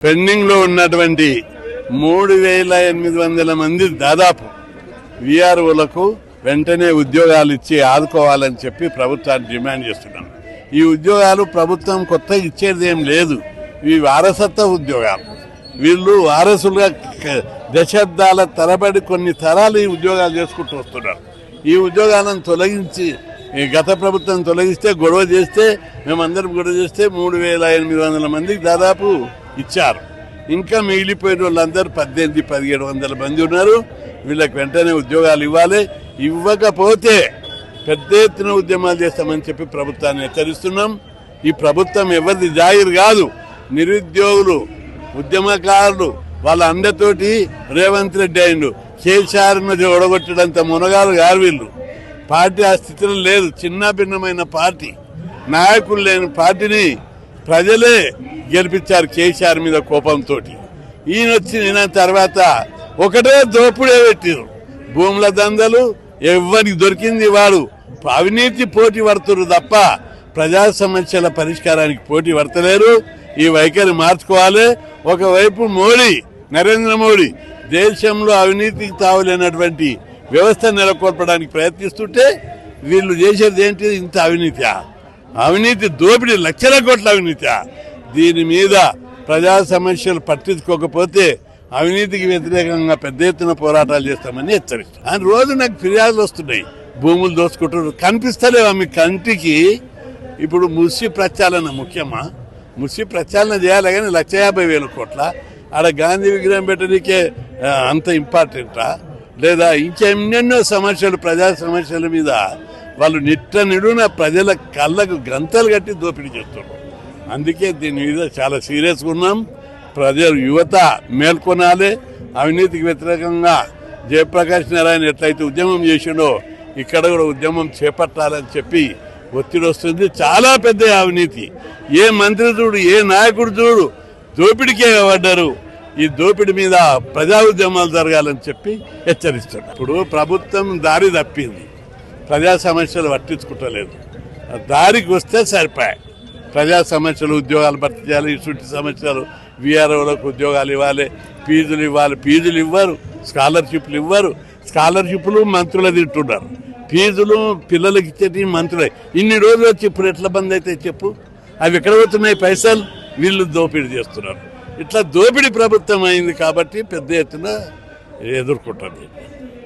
Pending లో ఉన్నటువంటి 3800 మంది దాదాపు విఆర్ఓలకు వెంటనే ఉద్యోగాలు ఇచ్చి ఆదుకోవాలని చెప్పి ప్రభుత్వాన్ని డిమాండ్ చేస్తున్నాం. ఈ ఉద్యోగాలు ప్రభుత్వం కొత్త ఇచ్చేది ఏం లేదు, ఇవి వారసత్వ ఉద్యోగాలు. వీళ్ళు వారసులుగా దశాబ్దాల తరబడి కొన్ని తరాలు ఈ ఉద్యోగాలు చేసుకుంటూ వస్తున్నారు. ఈ ఉద్యోగాలను తొలగించి గత ప్రభుత్వం తొలగిస్తే గొడవ చేస్తే మేమందరం గొడవ చేస్తే 3800 మందికి దాదాపు ఇచ్చారు. ఇంకా మిగిలిపోయిన వాళ్ళందరూ 1700-1700 మంది ఉన్నారు. వీళ్ళకి వెంటనే ఉద్యోగాలు ఇవ్వాలి. ఇవ్వకపోతే పెద్ద ఎత్తున ఉద్యమాలు చేస్తామని చెప్పి ప్రభుత్వాన్ని హెచ్చరిస్తున్నాం. ఈ ప్రభుత్వం ఎవరిది జాగిర్ కాదు. నిరుద్యోగులు, ఉద్యమకారులు వాళ్ళ అండతోటి రేవంత్ రెడ్డి అయిండు. కేసీఆర్ మీద ఒడగొట్టడంత మునగాలు గారు వీళ్ళు. పార్టీ ఆ స్థితిలో లేదు. చిన్న భిన్నమైన పార్టీ, నాయకులు లేని పార్టీని ప్రజలే గెలిపించారు కేసీఆర్ మీద కోపంతో. ఈయన తర్వాత ఒకటే దోపుడే పెట్టారు. భూముల దందలు, ఎవరికి దొరికింది వాడు అవినీతి పోటీ పడుతున్నారు తప్ప ప్రజా సమస్యల పరిష్కారానికి పోటీ పడతలేరు. ఈ వైఖరి మార్చుకోవాలి. ఒకవైపు నరేంద్ర మోడీ దేశంలో అవినీతికి తావులేనటువంటి వ్యవస్థ నెలకొల్పడానికి ప్రయత్నిస్తుంటే వీళ్ళు చేసేది ఏంటి? ఇంత అవినీతి దోపిడీ, లక్షల కోట్ల అవినీతి. దీని మీద ప్రజా సమస్యలు పట్టించుకోకపోతే అవినీతికి వ్యతిరేకంగా పెద్ద ఎత్తున పోరాటాలు చేస్తామని హెచ్చరిస్తాం. ఆ రోజు నాకు ఫిర్యాదులు వస్తున్నాయి, భూములు దోచుకుంటున్నారు. కనిపిస్తలేవా మీ కంటికి? ఇప్పుడు ముసి ప్రచాలన ముఖ్యమా? ముసి ప్రచాలన చేయాలి కానీ 150,000 కోట్ల ఆడ గాంధీ విగ్రహం పెట్టడానికే అంత ఇంపార్టెంటా? లేదా ఇంకెన్నెన్నో సమస్యలు, ప్రజా సమస్యల మీద వాళ్ళు నిడున ప్రజల కళ్ళకు గంతలు కట్టి దోపిడీ చేస్తున్నారు. అందుకే దీని మీద చాలా సీరియస్గా ఉన్నాం. ప్రజలు, యువత మేల్కొనాలి. అవినీతికి వ్యతిరేకంగా జయప్రకాష్ నారాయణ ఎట్లయితే ఉద్యమం చేసిండో ఇక్కడ కూడా ఉద్యమం చేపట్టాలని చెప్పి ఒత్తిడి వస్తుంది. చాలా పెద్ద అవినీతి. ఏ మంత్రి చూడు, ఏ నాయకుడు చూడు దోపిడికే పడ్డారు. ఈ దోపిడి మీద ప్రజా ఉద్యమాలు జరగాలని చెప్పి హెచ్చరిస్తున్నారు. ఇప్పుడు ప్రభుత్వం దారి తప్పింది, ప్రజా సమస్యలు పట్టించుకుంటలేదు. దారికి వస్తే సరిపోయాయి. ప్రజా సమస్యలు, ఉద్యోగాలు భర్తీ చేయాలి. ఇటువంటి సమస్యలు, విఆర్ఓలకు ఉద్యోగాలు ఇవ్వాలి, ఫీజులు ఇవ్వాలి. ఫీజులు ఇవ్వరు, స్కాలర్షిప్లు ఇవ్వరు. స్కాలర్షిప్లు మంత్రులు తింటున్నారు, ఫీజులు పిల్లలకి ఇచ్చేటి మంత్రులే. ఇన్ని రోజులు వచ్చి ఇప్పుడు ఎట్లా బంద్ అయితే చెప్పు? అవి ఎక్కడ పోతున్నాయి పైసలు? వీళ్ళు దోపిడీ చేస్తున్నారు. ఇట్లా దోపిడీ ప్రభుత్వం అయింది కాబట్టి పెద్ద ఎత్తున ఎదుర్కొంటుంది.